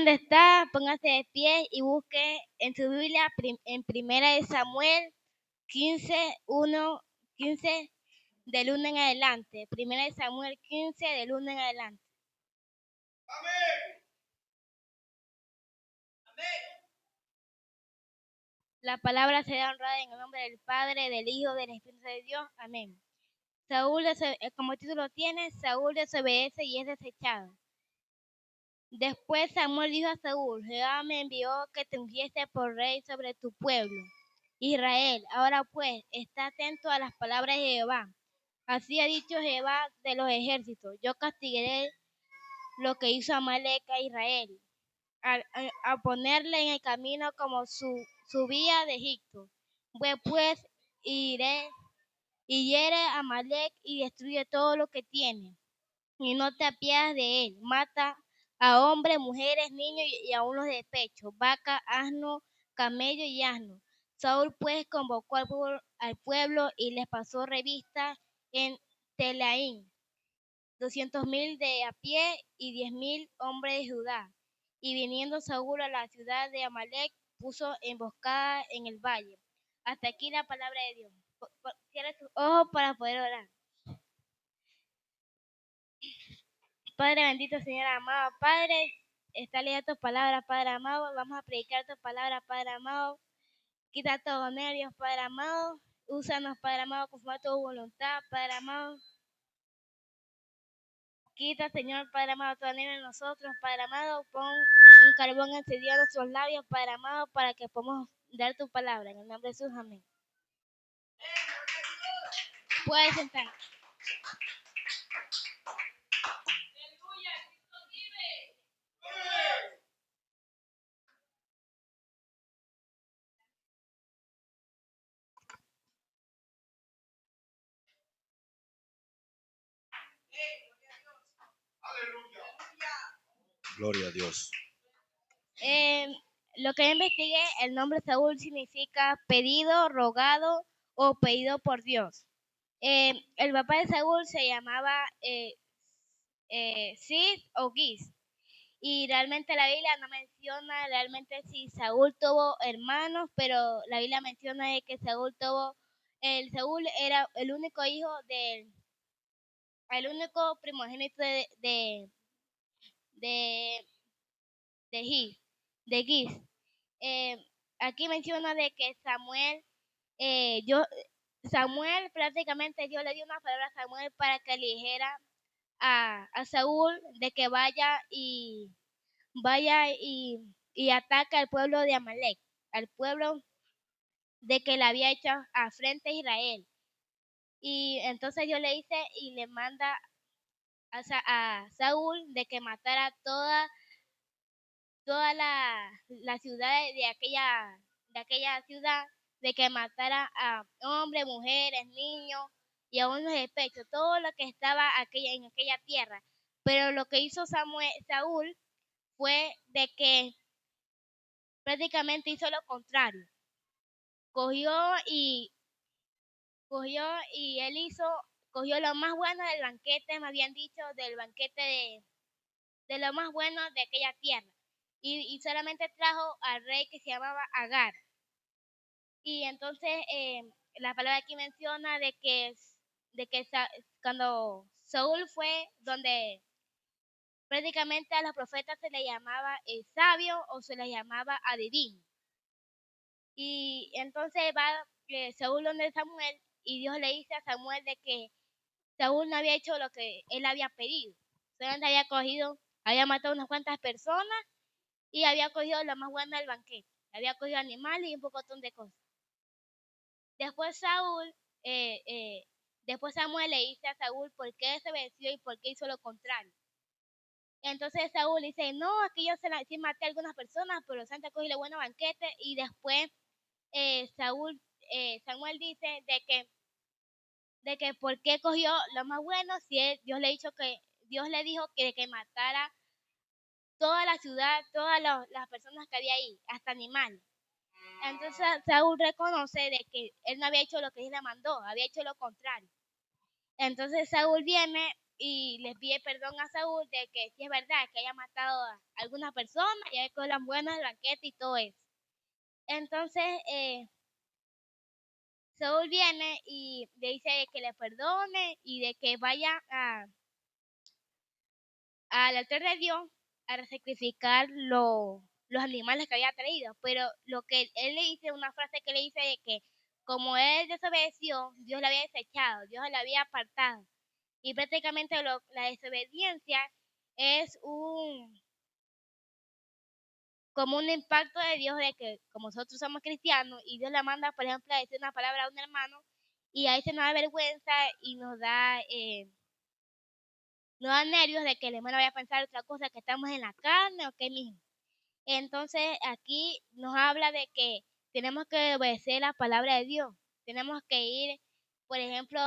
donde está, póngase de pie y busque en su Biblia en Primera de Samuel 15, del 1 en adelante. Primera de Samuel 15, del 1 en adelante. Amén. Amén. La palabra será honrada en el nombre del Padre, del Hijo, del Espíritu de Dios. Amén. Saúl, como título tiene, Saúl desobedece y es desechado. Después Samuel dijo a Saúl: Jehová me envió que te ungiese por rey sobre tu pueblo, Israel. Ahora pues, está atento a las palabras de Jehová. Así ha dicho Jehová de los ejércitos: yo castigaré lo que hizo Amalec a Israel, a ponerle en el camino como subía de Egipto. Pues iré y hiere a Amalec y destruye todo lo que tiene, y no te apiadas de él. Mata a hombres, mujeres, niños y aun los de pecho, vaca, asno, camello y asno. Saúl pues convocó al pueblo y les pasó revista en Telaín, 200,000 de a pie y 10,000 hombres de Judá. Y viniendo Saúl a la ciudad de Amalec, puso emboscada en el valle. Hasta aquí la palabra de Dios. Cierra tus ojos para poder orar. Padre bendito, Señor amado, Padre, está leyendo tu palabra, Padre amado. Vamos a predicar tu palabra, Padre amado. Quita todos los nervios, Padre amado. Úsanos, Padre amado, conforme a tu voluntad, Padre amado. Quita, Señor, Padre amado, todo nervio en nosotros, Padre amado. Pon un carbón encendido en nuestros labios, Padre amado, para que podamos dar tu palabra. En el nombre de Jesús, amén. Puedes sentar. Gloria a Dios. Lo que investigué, el nombre Saúl significa pedido, rogado o pedido por Dios. El papá de Saúl se llamaba Cis o Gis. Y realmente la Biblia no menciona realmente si Saúl tuvo hermanos, pero la Biblia menciona de que Saúl era el único hijo el único primogénito de, de Gis. De Gis. Eh, Aquí menciona de que Samuel prácticamente Dios le dio una palabra a Samuel para que le dijera a Saúl de que vaya y ataque al pueblo de Amalec, al pueblo de que le había hecho a frente a Israel. Y entonces Dios le dice y le manda a Saúl de que matara toda la ciudad de aquella ciudad, de que matara a hombres, mujeres, niños y a unos despechos, todo lo que estaba en aquella tierra. Pero lo que hizo Saúl fue de que prácticamente hizo lo contrario. Cogió y cogió lo más bueno del banquete, me habían dicho, del banquete de lo más bueno de aquella tierra. Y solamente trajo al rey que se llamaba Agar. Y entonces la palabra aquí menciona cuando Saúl fue donde prácticamente a los profetas se les llamaba sabio o se les llamaba adivino. Y entonces va Saúl donde Samuel y Dios le dice a Samuel de que Saúl no había hecho lo que él había pedido. Solamente había matado unas cuantas personas y había cogido lo más bueno del banquete. Había cogido animales y un pocotón de cosas. Después eh, eh, después Samuel le dice a Saúl por qué se venció y por qué hizo lo contrario. Entonces Saúl dice, no, aquí yo sí maté a algunas personas, pero Santa cogió el bueno banquete. Y después Samuel dice de que por qué cogió lo más bueno si Dios le dijo que matara toda la ciudad, todas las personas que había ahí, hasta animales. Entonces Saúl reconoce de que él no había hecho lo que Dios le mandó, había hecho lo contrario. Entonces Saúl viene y le pide perdón a Saúl de que si es verdad que haya matado a algunas personas y hay con las buenas banquetes y todo eso. Entonces Saúl viene y le dice que le perdone y de que vaya al altar de Dios a sacrificar los animales que había traído. Pero lo que él le dice, una frase que le dice de que como él desobedeció, Dios le había desechado, Dios le había apartado. Y prácticamente la desobediencia es como un impacto de Dios de que como nosotros somos cristianos y Dios le manda, por ejemplo, a decir una palabra a un hermano y ahí se nos da vergüenza y nos da nervios de que el hermano vaya a pensar otra cosa, que estamos en la carne o qué mismo. Entonces aquí nos habla de que tenemos que obedecer la palabra de Dios. Tenemos que ir, por ejemplo,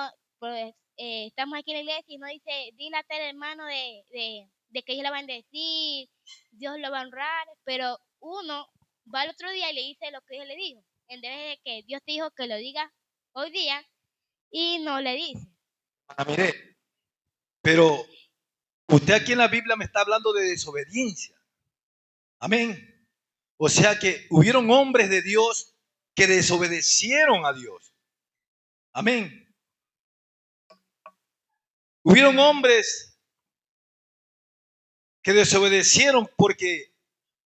estamos aquí en la iglesia y no dice, dile a tal hermano de que Dios lo va a bendecir, Dios lo va a honrar, pero uno va al otro día y le dice lo que Dios le dijo, en vez de que Dios te dijo que lo diga hoy día y no le dice. Mire, pero usted aquí en la Biblia me está hablando de desobediencia. Amén. O sea que hubieron hombres de Dios que desobedecieron a Dios. Amén. Hubieron hombres que desobedecieron porque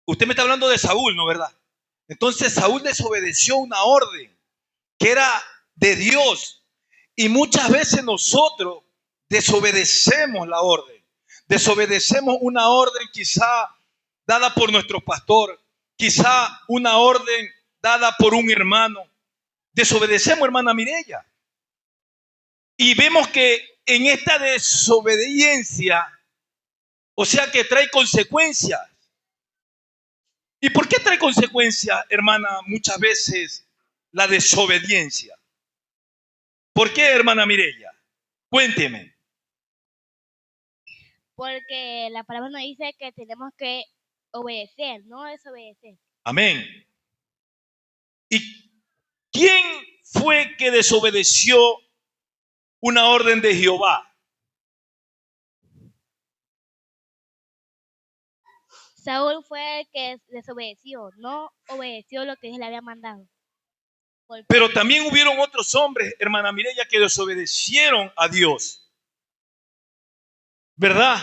usted me está hablando de Saúl, ¿no, verdad? Entonces Saúl desobedeció una orden que era de Dios. Y muchas veces nosotros desobedecemos la orden. Desobedecemos una orden quizá dada por nuestro pastor, quizá una orden dada por un hermano. Desobedecemos, hermana Mireya. Y vemos que en esta desobediencia, o sea que trae consecuencias. ¿Y por qué trae consecuencias, hermana, muchas veces la desobediencia? ¿Por qué, hermana Mireya? Cuénteme. Porque la palabra nos dice que tenemos que obedecer, no desobedecer. Amén. ¿Y quién fue que desobedeció una orden de Jehová? Saúl fue el que desobedeció, no obedeció lo que Dios le había mandado. Pero también hubieron otros hombres, hermana Mireya, que desobedecieron a Dios. ¿Verdad?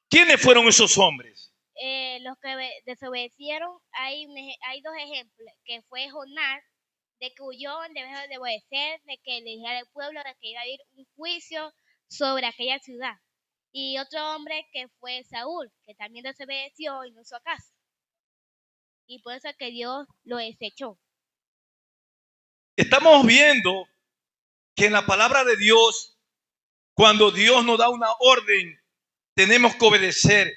¿Quiénes fueron esos hombres? Los que desobedecieron, hay dos ejemplos, que fue Jonás, de que huyó en vez de obedecer, de que le dijera al pueblo de que iba a haber un juicio sobre aquella ciudad. Y otro hombre que fue Saúl, que también desobedeció y no hizo caso. Y por eso que Dios lo desechó. Estamos viendo que en la palabra de Dios, cuando Dios nos da una orden, tenemos que obedecer,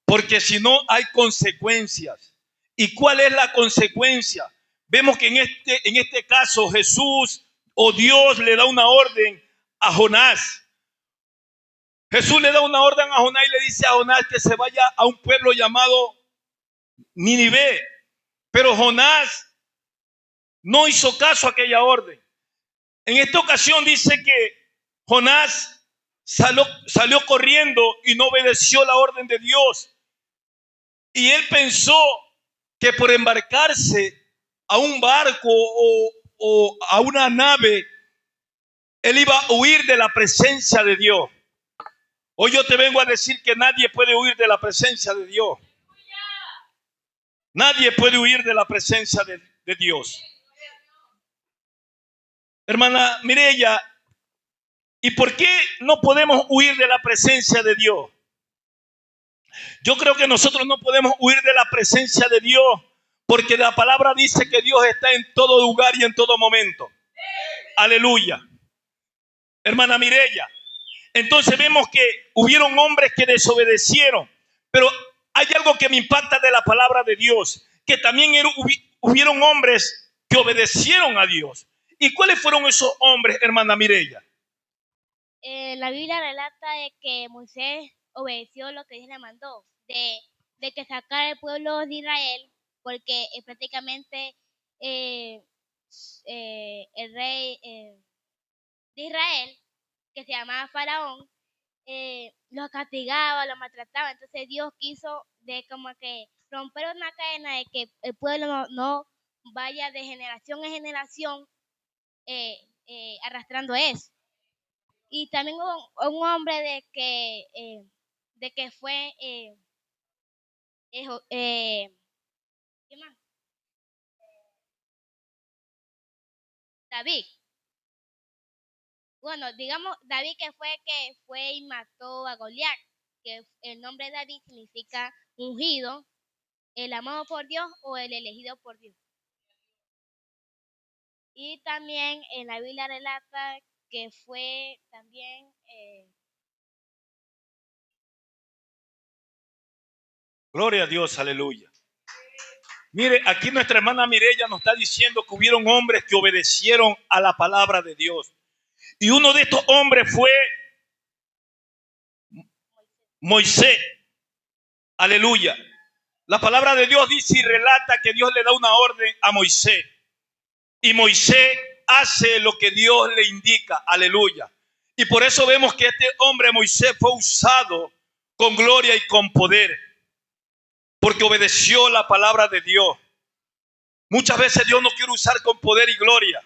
porque si no hay consecuencias. ¿Y cuál es la consecuencia? Vemos que en este caso Jesús o Dios le da una orden a Jonás. Jesús le da una orden a Jonás y le dice a Jonás que se vaya a un pueblo llamado Nínive. Pero Jonás no hizo caso a aquella orden. En esta ocasión dice que Jonás salió corriendo y no obedeció la orden de Dios. Y él pensó que por embarcarse a un barco o a una nave, él iba a huir de la presencia de Dios. Hoy yo te vengo a decir que nadie puede huir de la presencia de Dios. Nadie puede huir de la presencia de Dios. Hermana Mireya, ¿y por qué no podemos huir de la presencia de Dios? Yo creo que nosotros no podemos huir de la presencia de Dios porque la palabra dice que Dios está en todo lugar y en todo momento. Aleluya. Hermana Mireya, entonces vemos que hubieron hombres que desobedecieron, pero hay algo que me impacta de la palabra de Dios, que también hubieron hombres que obedecieron a Dios. ¿Y cuáles fueron esos hombres, hermana Mireya? La Biblia relata de que Moisés obedeció lo que Dios le mandó, de que sacara al pueblo de Israel, porque prácticamente el rey de Israel que se llamaba Faraón, los castigaba, los maltrataba. Entonces Dios quiso de como que romper una cadena de que el pueblo no vaya de generación en generación arrastrando eso. Y también hubo un hombre de que fue ¿qué más? David. Bueno, digamos David que fue y mató a Goliat, que el nombre de David significa ungido, el amado por Dios o el elegido por Dios. Y también en la Biblia relata que fue también Gloria a Dios, aleluya. Mire, aquí nuestra hermana Mireya nos está diciendo que hubieron hombres que obedecieron a la palabra de Dios. Y uno de estos hombres fue Moisés. Aleluya. La palabra de Dios dice y relata que Dios le da una orden a Moisés. Y Moisés hace lo que Dios le indica. Aleluya. Y por eso vemos que este hombre Moisés fue usado con gloria y con poder. Porque obedeció la palabra de Dios. Muchas veces Dios nos quiere usar con poder y gloria,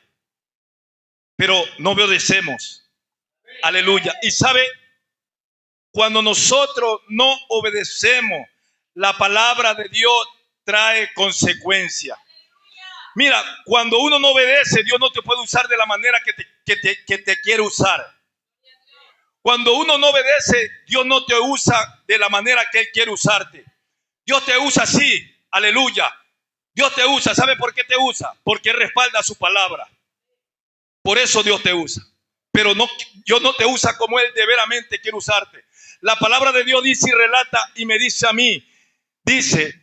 pero no obedecemos. Aleluya. Y sabe, cuando nosotros no obedecemos, la palabra de Dios trae consecuencias. Mira, cuando uno no obedece, Dios no te puede usar de la manera que te quiere usar. Cuando uno no obedece, Dios no te usa de la manera que Él quiere usarte. Dios te usa así. Aleluya. Dios te usa. ¿Sabe por qué te usa? Porque respalda su palabra. Por eso Dios te usa. Pero no, Dios no te usa como Él de veramente quiere usarte. La palabra de Dios dice y relata y me dice a mí, dice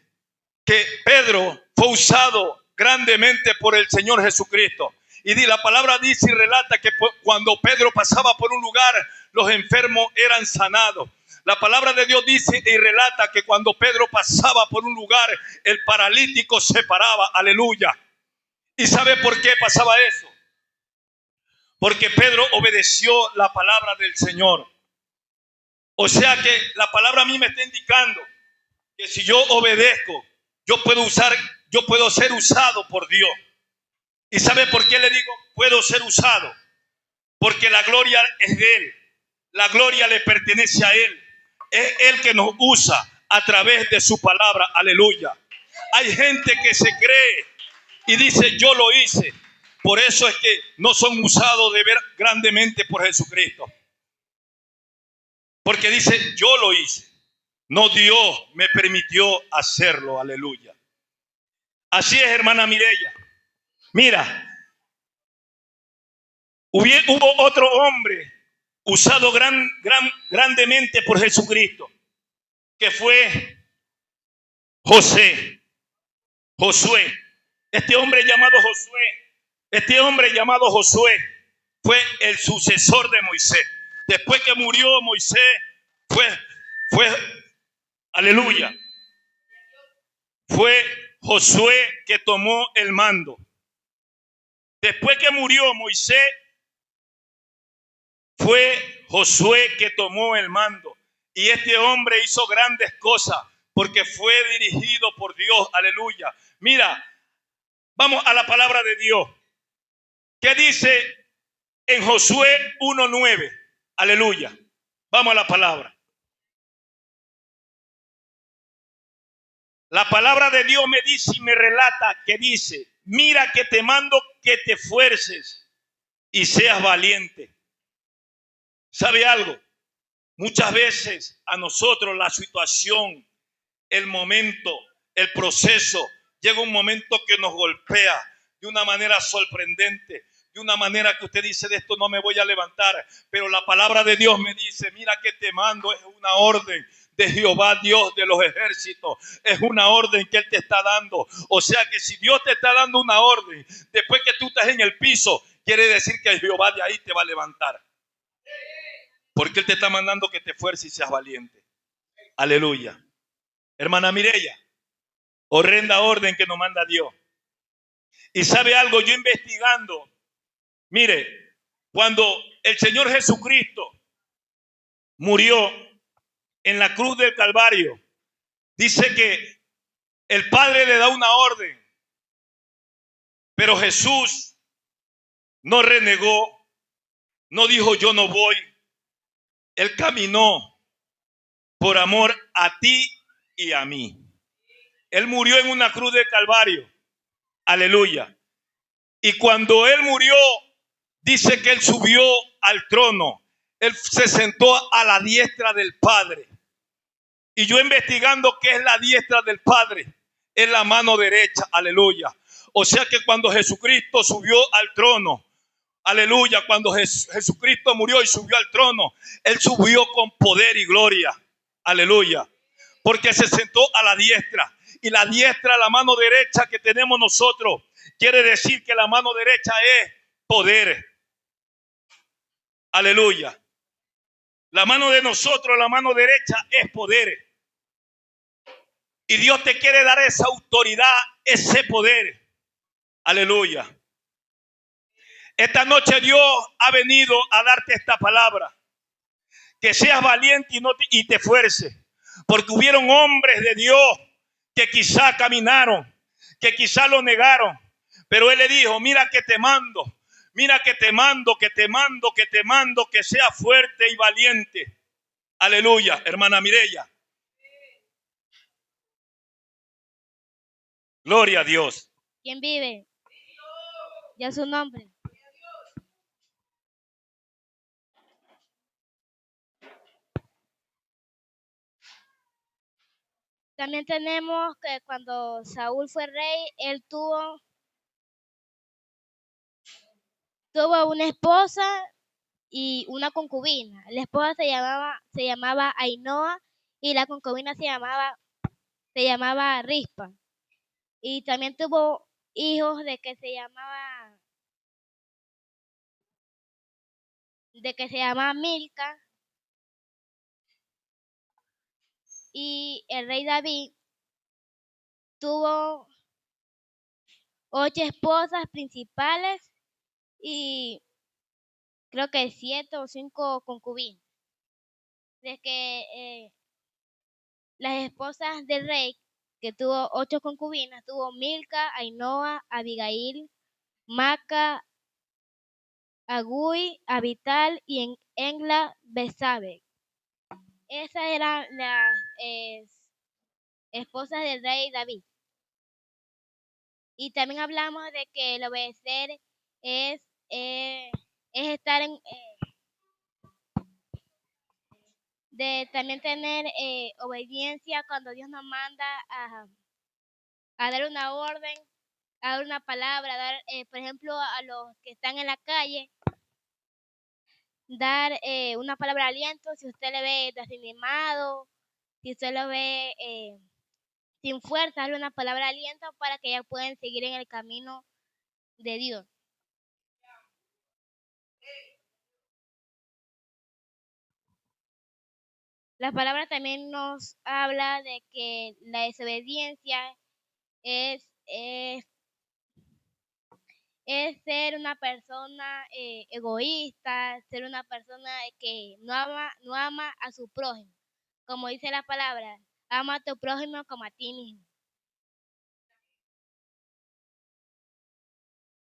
que Pedro fue usado grandemente por el Señor Jesucristo. Y la palabra dice y relata que cuando Pedro pasaba por un lugar, los enfermos eran sanados. La palabra de Dios dice y relata que cuando Pedro pasaba por un lugar, el paralítico se paraba. Aleluya. ¿Y sabe por qué pasaba eso? Porque Pedro obedeció la palabra del Señor. O sea que la palabra a mí me está indicando que si yo obedezco, yo puedo ser usado por Dios. ¿Y sabe por qué le digo puedo ser usado? Porque la gloria es de Él. La gloria le pertenece a Él. Es Él que nos usa a través de su palabra. Aleluya. Hay gente que se cree y dice yo lo hice. Por eso es que no son usados de ver grandemente por Jesucristo. Porque dice yo lo hice. No, Dios me permitió hacerlo. Aleluya. Así es, hermana Mireya. Mira, hubo otro hombre usado grandemente por Jesucristo, que fue Josué. Este hombre llamado Josué fue el sucesor de Moisés. Después que murió Moisés, aleluya, fue Josué que tomó el mando. Después que murió Moisés, fue Josué que tomó el mando. Y este hombre hizo grandes cosas porque fue dirigido por Dios. Aleluya. Mira, vamos a la palabra de Dios. ¿Qué dice en Josué 1:9? Aleluya. Vamos a la palabra. La palabra de Dios me dice y me relata que dice, mira que te mando que te esfuerces y seas valiente. ¿Sabe algo? Muchas veces a nosotros la situación, el momento, el proceso, llega un momento que nos golpea de una manera sorprendente, de una manera que usted dice de esto no me voy a levantar, pero la palabra de Dios me dice, mira que te mando, es una orden de Jehová Dios de los ejércitos, es una orden que Él te está dando. O sea que si Dios te está dando una orden, después que tú estás en el piso, quiere decir que Jehová de ahí te va a levantar. Porque Él te está mandando que te esfuerces y seas valiente. Aleluya. Hermana Mireya, horrenda orden que nos manda Dios. Y sabe algo, yo investigando, mire, cuando el Señor Jesucristo murió en la cruz del Calvario, dice que el Padre le da una orden, pero Jesús no renegó, no dijo yo no voy. Él caminó por amor a ti y a mí. Él murió en una cruz del Calvario. Aleluya. Y cuando Él murió, dice que Él subió al trono. Él se sentó a la diestra del Padre. Y yo investigando qué es la diestra del Padre, es la mano derecha. Aleluya. O sea que cuando Jesucristo subió al trono, aleluya, cuando Jesucristo murió y subió al trono, Él subió con poder y gloria. Aleluya. Porque se sentó a la diestra. Y la diestra, la mano derecha que tenemos nosotros, quiere decir que la mano derecha es poder. Aleluya. La mano de nosotros, la mano derecha es poder. Y Dios te quiere dar esa autoridad, ese poder. Aleluya. Esta noche Dios ha venido a darte esta palabra. Que seas valiente y te esfuerces. Porque hubieron hombres de Dios que quizá caminaron, que quizá lo negaron. Pero Él le dijo, mira que te mando, mira que te mando, que te mando, que te mando, que seas fuerte y valiente. Aleluya, hermana Mireya. Gloria a Dios. ¿Quién vive? Ya su nombre. También tenemos que cuando Saúl fue rey, él tuvo una esposa y una concubina. La esposa se llamaba Ainhoa y la concubina se llamaba Rispa. Y también tuvo hijos de que se llamaba Milca. Y el rey David tuvo 8 esposas principales y creo que 7 o 5 concubinas. De que las esposas del rey, que tuvo 8 concubinas, tuvo Milca, Ainhoa, Abigail, Maca, Agui, Abital y Engla Besabel. Esas eran las esposas del rey David. Y también hablamos de que el obedecer es estar de también tener obediencia cuando Dios nos manda a dar una orden, a dar una palabra, a dar, por ejemplo, a los que están en la calle, dar una palabra de aliento. Si usted le ve desanimado, si usted lo ve sin fuerza, darle una palabra de aliento para que ya puedan seguir en el camino de Dios. La palabra también nos habla de que la desobediencia es ser una persona egoísta, ser una persona que no ama a su prójimo. Como dice la palabra, ama a tu prójimo como a ti mismo.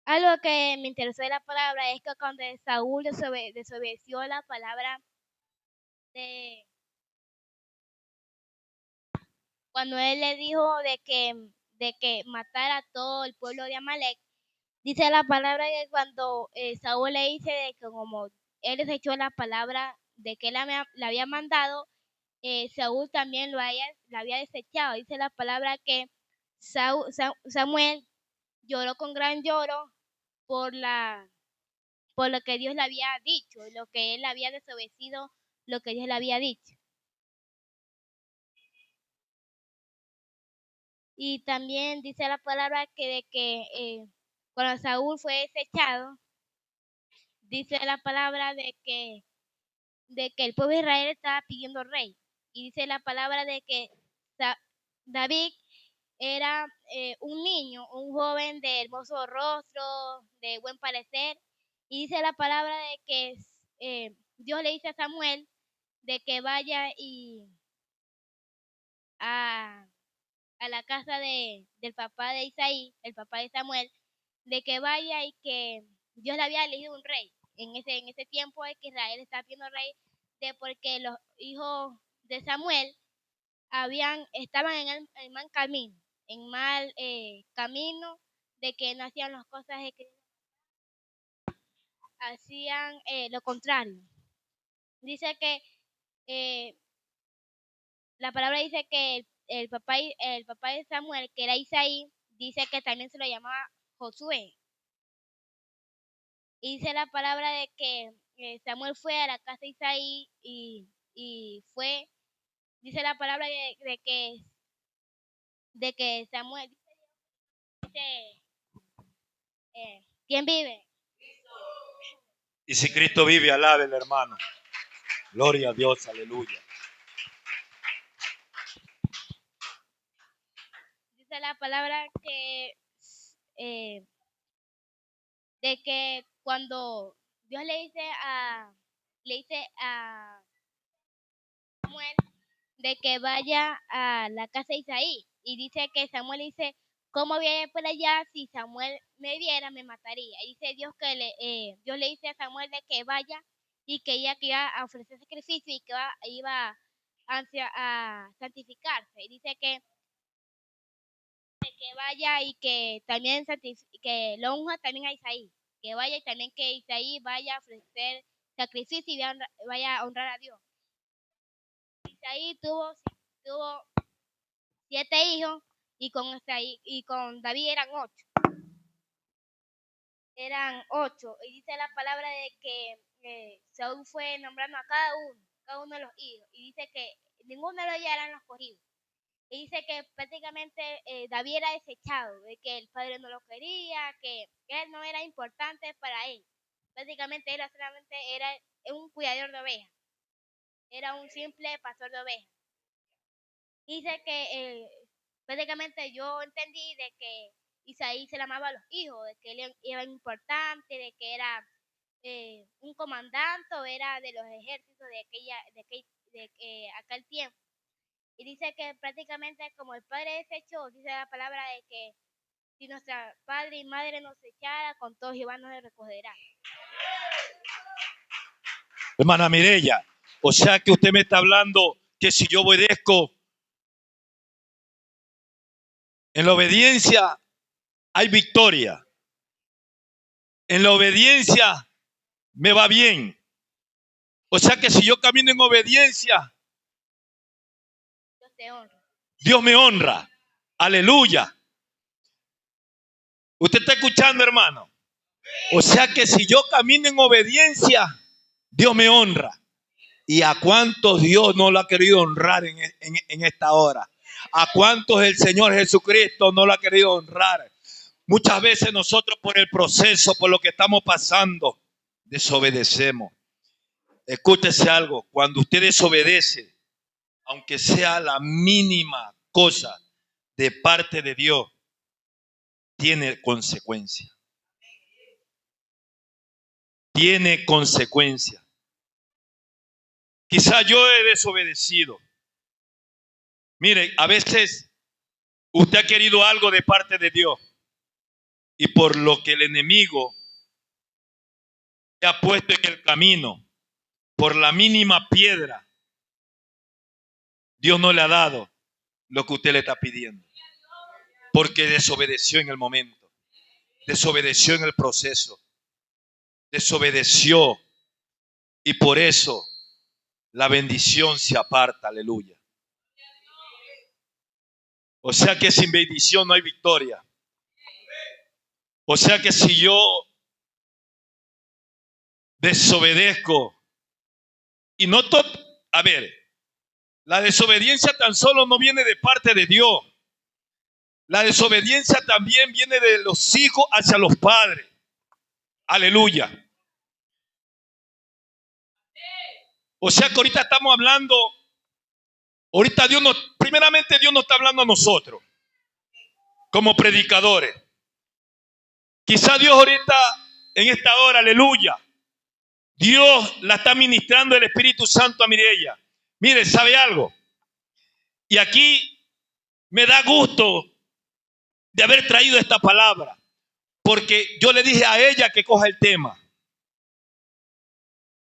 Algo que me interesó de la palabra es que cuando Saúl desobedeció la palabra cuando él le dijo de que matara a todo el pueblo de Amalek, dice la palabra que cuando Saúl le dice de que como él desechó la palabra de que él le había mandado, Saúl también la había desechado. Dice la palabra que Samuel lloró con gran lloro por lo que Dios le había dicho, lo que él había desobedecido, lo que Dios le había dicho. Y también dice la palabra que cuando Saúl fue desechado, dice la palabra de que el pueblo de Israel estaba pidiendo rey. Y dice la palabra de que David era un niño, un joven de hermoso rostro, de buen parecer. Y dice la palabra de que Dios le dice a Samuel de que vaya y a la casa del papá de Isaí, el papá de Samuel, de que vaya y que Dios le había elegido un rey. En ese tiempo es que Israel estaba viendo rey, porque los hijos de Samuel estaban en mal camino, camino de que no hacían las cosas que hacían lo contrario. Dice que la palabra dice que el papá de Samuel, que era Isaí, dice que también se lo llamaba Josué. Y dice la palabra de que Samuel fue a la casa de Isaí y dice la palabra de que Samuel dice, ¿quién vive? Y si Cristo vive, alábele, hermano. Gloria a Dios, aleluya. Dice la palabra de que cuando Dios le dice a Samuel de que vaya a la casa de Isaí, y dice que Samuel dice, ¿cómo voy a ir por allá? Si Samuel me viera, me mataría. Y dice Dios Dios le dice a Samuel de que vaya y que ella que iba a ofrecer sacrificio y que iba a santificarse. Y dice que vaya y que también que lo unja también a Isaí, que vaya y también que Isaí vaya a ofrecer sacrificio y vaya a honrar a Dios. Isaí tuvo 7 hijos y con David eran 8. Y dice la palabra de que Saúl fue nombrando a cada uno de los hijos, y dice que ninguno de ellos eran los escogidos. Y dice que prácticamente David era desechado, de que el padre no lo quería, que él no era importante para él. Prácticamente él solamente era un cuidador de ovejas, era un simple pastor de ovejas. Dice que prácticamente yo entendí de que Isaí se le amaba a los hijos, de que él era importante, de que era un comandante o era de los ejércitos de aquel tiempo. Y dice que prácticamente como el padre desechó, dice la palabra de que si nuestra padre y madre nos echara, con todo Jehová nos recogerá. Hermana Mireya, o sea que usted me está hablando que si yo obedezco, en la obediencia hay victoria. En la obediencia me va bien. O sea que si yo camino en obediencia, Dios te honra. Dios me honra. Aleluya. ¿Usted está escuchando, hermano? O sea que si yo camino en obediencia, Dios me honra. ¿Y a cuántos Dios no lo ha querido honrar en esta hora? ¿A cuántos el Señor Jesucristo no lo ha querido honrar? Muchas veces nosotros por el proceso, por lo que estamos pasando, desobedecemos. Escúchese algo, cuando usted desobedece, aunque sea la mínima cosa de parte de Dios, tiene consecuencia. Tiene consecuencia. Quizá yo he desobedecido. Mire, a veces usted ha querido algo de parte de Dios y por lo que el enemigo te ha puesto en el camino, por la mínima piedra, Dios no le ha dado lo que usted le está pidiendo. Porque desobedeció en el momento, desobedeció en el proceso, desobedeció y por eso la bendición se aparta, aleluya. O sea que sin bendición no hay victoria. O sea que si yo desobedezco y no a ver, la desobediencia tan solo no viene de parte de Dios. La desobediencia también viene de los hijos hacia los padres. Aleluya. O sea que ahorita estamos hablando, primeramente Dios nos está hablando a nosotros, como predicadores. Quizá Dios ahorita, en esta hora, aleluya, Dios la está ministrando el Espíritu Santo a Mireya. Mire, ¿sabe algo? Y aquí me da gusto de haber traído esta palabra, porque yo le dije a ella que coja el tema.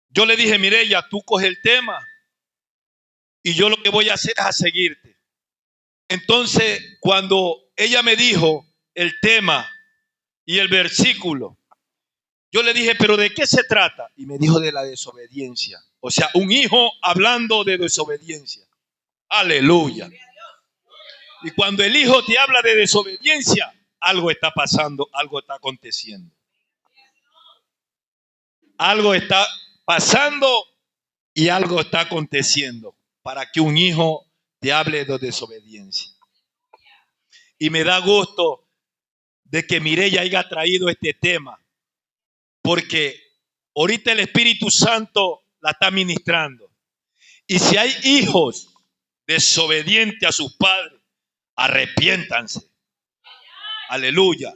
Yo le dije, Mireya, tú coge el tema y yo lo que voy a hacer es a seguirte. Entonces, cuando ella me dijo el tema y el versículo, yo le dije, ¿pero de qué se trata? Y me dijo de la desobediencia. O sea, un hijo hablando de desobediencia. Aleluya. Y cuando el hijo te habla de desobediencia, algo está pasando, algo está aconteciendo. Algo está pasando y algo está aconteciendo para que un hijo te hable de desobediencia. Y me da gusto de que Mireya haya traído este tema, porque ahorita el Espíritu Santo la está ministrando. Y si hay hijos desobedientes a sus padres, arrepiéntanse. Aleluya.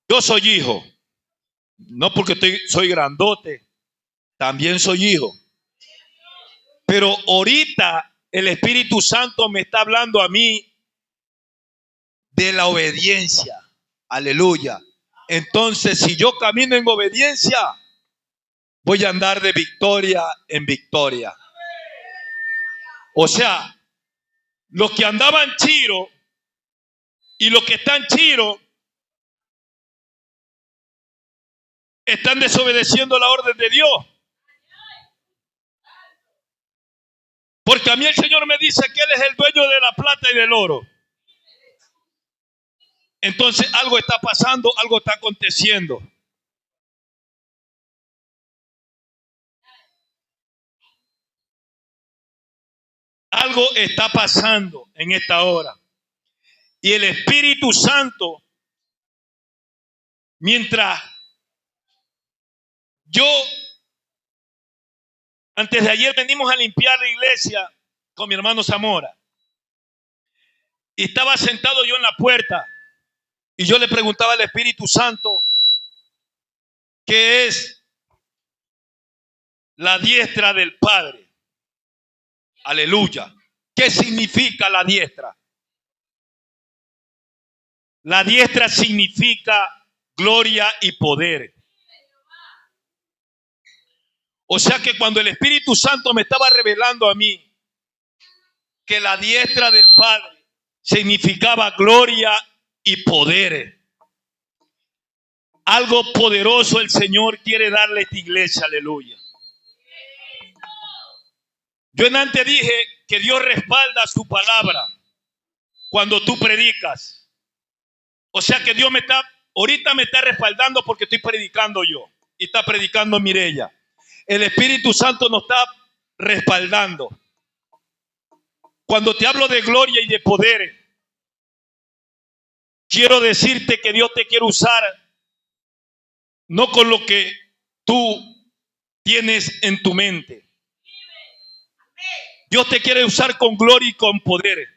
Yo soy hijo, no porque soy grandote, también soy hijo. Pero ahorita el Espíritu Santo me está hablando a mí de la obediencia. Aleluya. Entonces, si yo camino en obediencia, voy a andar de victoria en victoria. O sea, los que andaban chiro y los que están chiro están desobedeciendo la orden de Dios. Porque a mí el Señor me dice que Él es el dueño de la plata y del oro. Entonces algo está pasando, algo está aconteciendo. Algo está pasando en esta hora. Y el Espíritu Santo, mientras antes de ayer venimos a limpiar la iglesia con mi hermano Zamora. Y estaba sentado yo en la puerta y yo le preguntaba al Espíritu Santo qué es la diestra del Padre. Aleluya. ¿Qué significa la diestra? La diestra significa gloria y poder. O sea que cuando el Espíritu Santo me estaba revelando a mí que la diestra del Padre significaba gloria y poder, algo poderoso el Señor quiere darle a esta iglesia, aleluya. Yo en antes dije que Dios respalda su palabra cuando tú predicas. O sea que Dios ahorita me está respaldando porque estoy predicando yo y está predicando Mireya. El Espíritu Santo nos está respaldando. Cuando te hablo de gloria y de poder, quiero decirte que Dios te quiere usar no con lo que tú tienes en tu mente. Dios te quiere usar con gloria y con poder.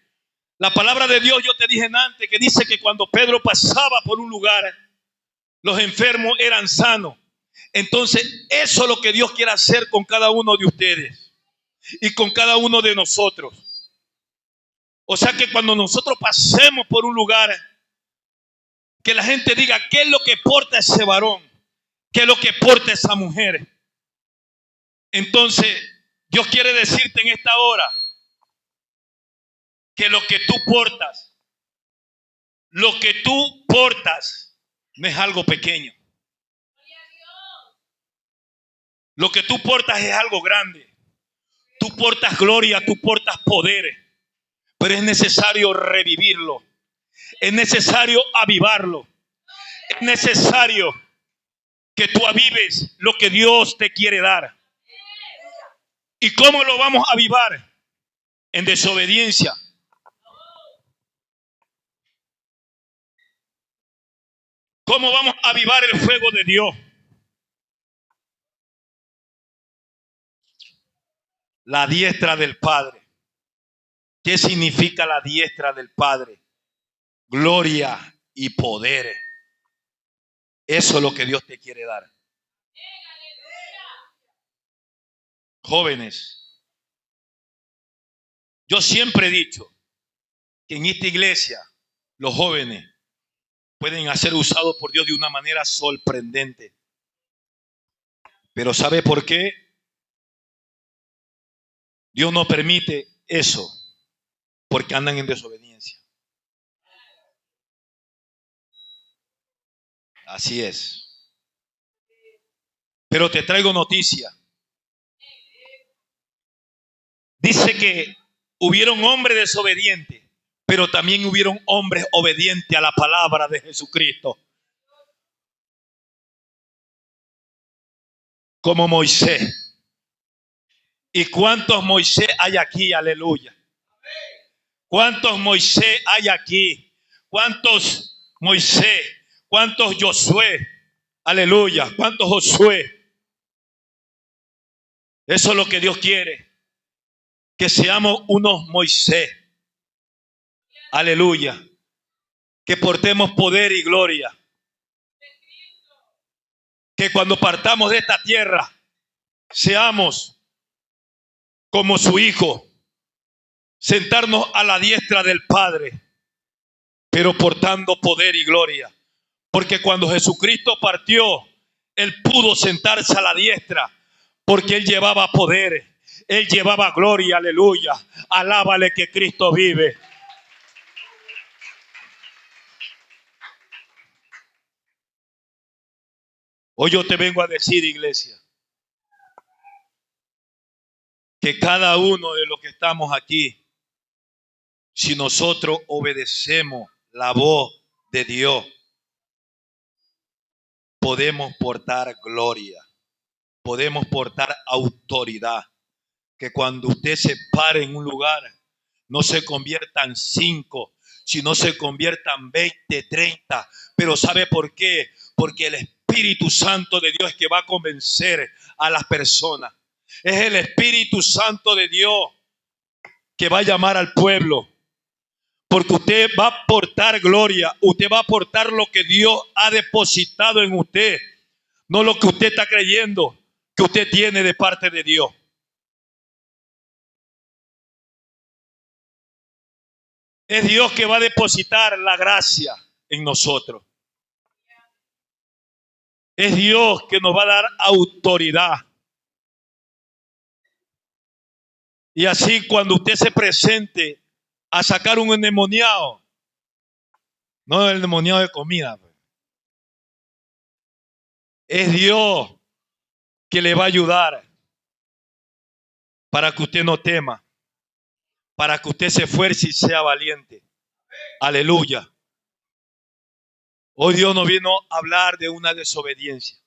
La palabra de Dios, yo te dije antes, que dice que cuando Pedro pasaba por un lugar, los enfermos eran sanos. Entonces, eso es lo que Dios quiere hacer con cada uno de ustedes y con cada uno de nosotros. O sea que cuando nosotros pasemos por un lugar, que la gente diga, ¿qué es lo que porta ese varón? ¿Qué es lo que porta esa mujer? Entonces, Dios quiere decirte en esta hora que lo que tú portas no es algo pequeño. Lo que tú portas es algo grande. Tú portas gloria, tú portas poder, pero es necesario revivirlo. Es necesario avivarlo. Es necesario que tú avives lo que Dios te quiere dar. ¿Y cómo lo vamos a avivar? En desobediencia. ¿Cómo vamos a avivar el fuego de Dios? La diestra del Padre. ¿Qué significa la diestra del Padre? Gloria y poder. Eso es lo que Dios te quiere dar. Jóvenes, yo siempre he dicho que en esta iglesia los jóvenes pueden ser usados por Dios de una manera sorprendente. Pero ¿sabe por qué? Dios no permite eso, porque andan en desobediencia. Así es. Pero te traigo noticia. Dice que hubieron hombres desobedientes, pero también hubieron hombres obedientes a la palabra de Jesucristo. Como Moisés. ¿Y cuántos Moisés hay aquí? Aleluya. ¿Cuántos Moisés hay aquí? ¿Cuántos Moisés? ¿Cuántos Josué? Aleluya. ¿Cuántos Josué? Eso es lo que Dios quiere. Que seamos unos Moisés. Aleluya. Que portemos poder y gloria. Que cuando partamos de esta tierra, seamos como su Hijo. Sentarnos a la diestra del Padre, pero portando poder y gloria. Porque cuando Jesucristo partió, Él pudo sentarse a la diestra, porque Él llevaba poder, Él llevaba gloria, aleluya. Alábale que Cristo vive. Hoy yo te vengo a decir, iglesia, que cada uno de los que estamos aquí, si nosotros obedecemos la voz de Dios, podemos portar gloria, podemos portar autoridad. Que cuando usted se pare en un lugar, no se conviertan 5, sino se conviertan 20, 30. Pero ¿sabe por qué? Porque el Espíritu Santo de Dios es que va a convencer a las personas. Es el Espíritu Santo de Dios que va a llamar al pueblo. Porque usted va a portar gloria, usted va a portar lo que Dios ha depositado en usted, no lo que usted está creyendo que usted tiene de parte de Dios. Es Dios que va a depositar la gracia en nosotros. Es Dios que nos va a dar autoridad. Y así cuando usted se presente a sacar un endemoniado, no el endemoniado de comida, es Dios que le va a ayudar para que usted no tema, para que usted se esfuerce y sea valiente. Aleluya. Hoy Dios nos vino a hablar de una desobediencia.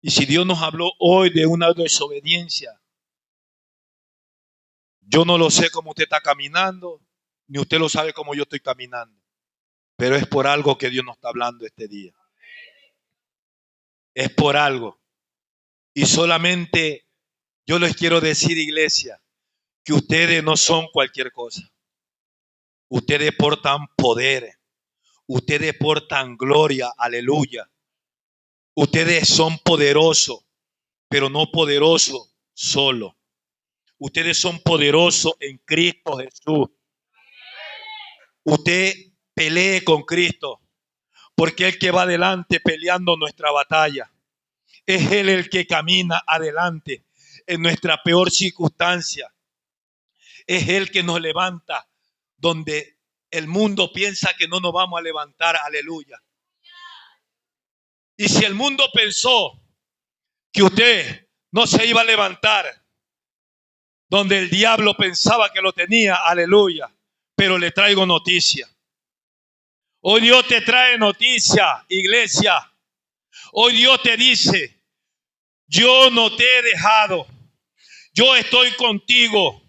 Y si Dios nos habló hoy de una desobediencia, yo no lo sé cómo usted está caminando, ni usted lo sabe cómo yo estoy caminando. Pero es por algo que Dios nos está hablando este día. Es por algo. Y solamente yo les quiero decir, iglesia, que ustedes no son cualquier cosa. Ustedes portan poder. Ustedes portan gloria. Aleluya. Ustedes son poderosos, pero no poderosos solo. Ustedes son poderosos en Cristo Jesús. Usted pelee con Cristo, porque es el que va adelante peleando nuestra batalla. Es Él el que camina adelante en nuestra peor circunstancia. Es Él que nos levanta donde el mundo piensa que no nos vamos a levantar. Aleluya. Y si el mundo pensó que usted no se iba a levantar, donde el diablo pensaba que lo tenía, aleluya. Pero le traigo noticia. Hoy Dios te trae noticia, iglesia. Hoy Dios te dice: yo no te he dejado. Yo estoy contigo.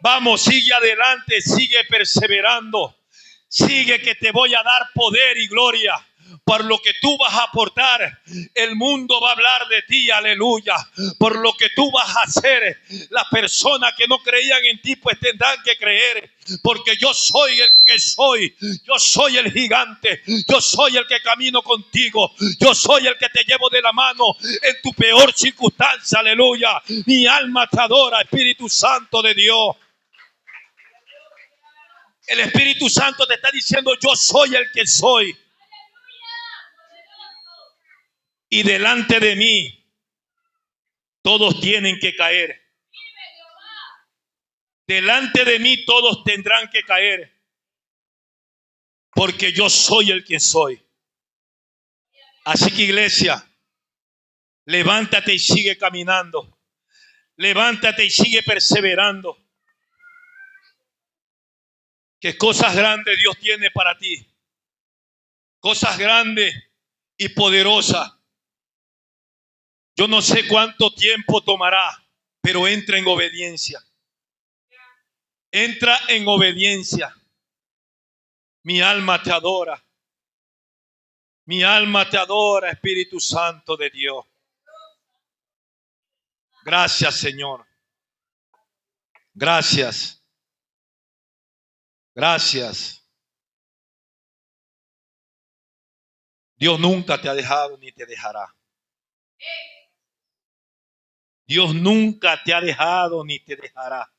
Vamos, sigue adelante, sigue perseverando. Sigue que te voy a dar poder y gloria. por lo que tú vas a aportar, el mundo va a hablar de ti, aleluya. Por lo que tú vas a hacer, las personas que no creían en ti pues tendrán que creer, porque yo soy el que soy, yo soy el gigante, yo soy el que camino contigo, yo soy el que te llevo de la mano en tu peor circunstancia, aleluya. Mi alma te adora, Espíritu Santo de Dios. El Espíritu Santo te está diciendo: yo soy el que soy. Y delante de mí todos tienen que caer. Delante de mí todos tendrán que caer. Porque yo soy el que soy. Así que, iglesia, levántate y sigue caminando. Levántate y sigue perseverando. Que cosas grandes Dios tiene para ti. Cosas grandes y poderosas. Yo no sé cuánto tiempo tomará, pero entra en obediencia. Entra en obediencia. Mi alma te adora. Mi alma te adora, Espíritu Santo de Dios. Gracias, Señor. Gracias. Gracias. Dios nunca te ha dejado ni te dejará. Dios nunca te ha dejado ni te dejará.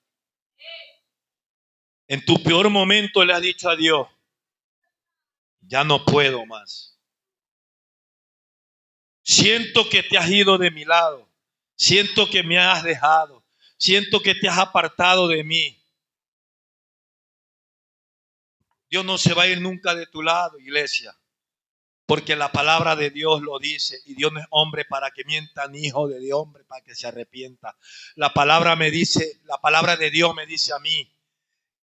En tu peor momento le has dicho a Dios: ya no puedo más. Siento que te has ido de mi lado. Siento que me has dejado. Siento que te has apartado de mí. Dios no se va a ir nunca de tu lado, iglesia. Porque la palabra de Dios lo dice. Y Dios no es hombre para que mienta, ni hijo de hombre para que se arrepienta. La palabra de Dios me dice a mí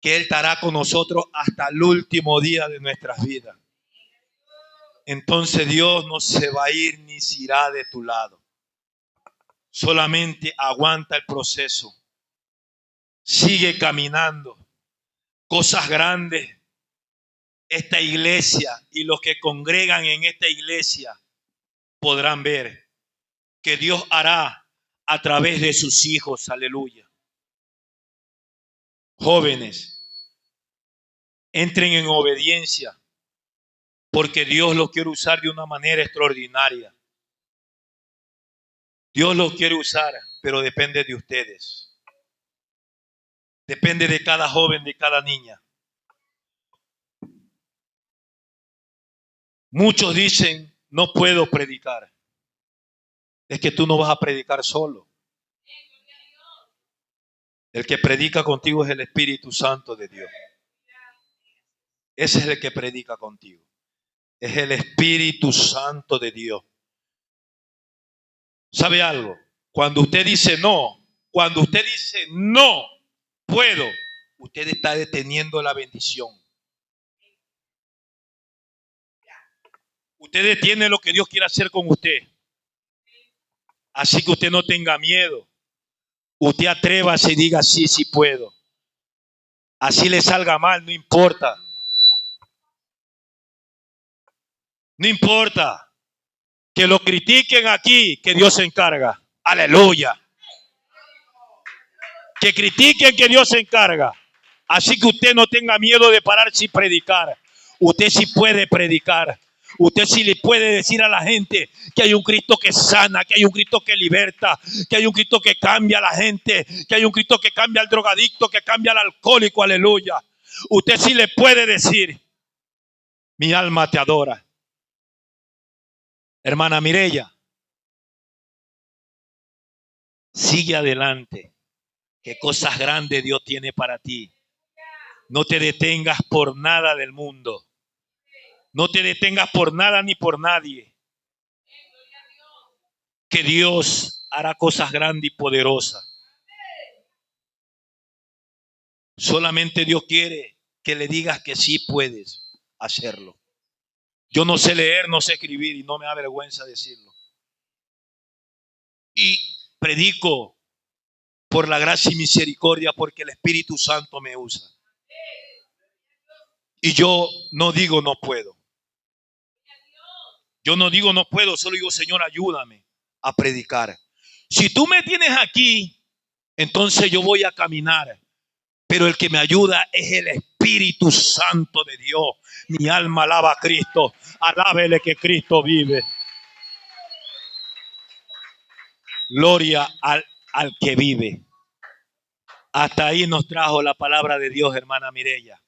que Él estará con nosotros hasta el último día de nuestras vidas. Entonces Dios no se va a ir ni se irá de tu lado. Solamente aguanta el proceso. Sigue caminando. Cosas grandes. Esta iglesia y los que congregan en esta iglesia podrán ver que Dios hará a través de sus hijos. Aleluya. Jóvenes, entren en obediencia, porque Dios los quiere usar de una manera extraordinaria. Dios los quiere usar, pero depende de ustedes. Depende de cada joven, de cada niña. Muchos dicen: no puedo predicar. Es que tú no vas a predicar solo. El que predica contigo es el Espíritu Santo de Dios. Ese es el que predica contigo. Es el Espíritu Santo de Dios. ¿Sabe algo? Cuando usted dice no puedo, usted está deteniendo la bendición. Usted detiene lo que Dios quiere hacer con usted. Así que usted no tenga miedo. Usted atrévase y diga: sí, sí puedo. Así le salga mal, no importa. No importa. Que lo critiquen aquí, que Dios se encarga. Aleluya. Que critiquen, que Dios se encarga. Así que usted no tenga miedo de pararse y predicar. Usted sí puede predicar. Usted sí le puede decir a la gente que hay un Cristo que sana, que hay un Cristo que liberta, que hay un Cristo que cambia a la gente, que hay un Cristo que cambia al drogadicto, que cambia al alcohólico. Aleluya. Usted sí le puede decir: mi alma te adora. Hermana Mireya, sigue adelante. Qué cosas grandes Dios tiene para ti. No te detengas por nada del mundo. No te detengas por nada ni por nadie. Que Dios hará cosas grandes y poderosas. Solamente Dios quiere que le digas que sí puedes hacerlo. Yo no sé leer, no sé escribir y no me da vergüenza decirlo. Y predico por la gracia y misericordia porque el Espíritu Santo me usa. Y yo no digo no puedo. Yo no digo no puedo, solo digo, Señor, ayúdame a predicar. Si tú me tienes aquí, entonces yo voy a caminar. Pero el que me ayuda es el Espíritu Santo de Dios. Mi alma alaba a Cristo. Alábele que Cristo vive. Gloria al que vive. Hasta ahí nos trajo la palabra de Dios, hermana Mireya.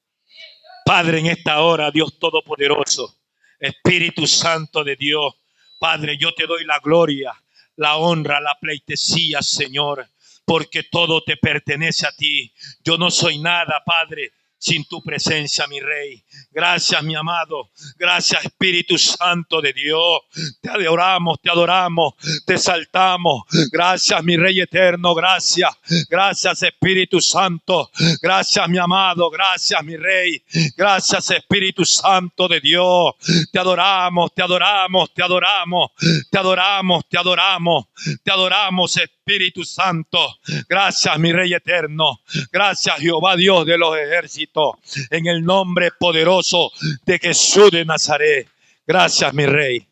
Padre, en esta hora, Dios Todopoderoso, Espíritu Santo de Dios, Padre, yo te doy la gloria, la honra, la pleitesía, Señor, porque todo te pertenece a ti. Yo no soy nada, Padre, sin tu presencia, mi Rey. Gracias, mi amado. Gracias, Espíritu Santo de Dios. Te adoramos, te exaltamos. Gracias, mi Rey eterno. Gracias. Gracias, Espíritu Santo. Gracias, mi amado. Gracias, mi Rey. Gracias, Espíritu Santo de Dios. Te adoramos, te adoramos, te adoramos. Te adoramos, te adoramos. Te adoramos, Espíritu Santo. Gracias, mi Rey eterno. Gracias, Jehová Dios de los ejércitos. En el nombre poderoso de Jesús de Nazaret. Gracias, mi Rey.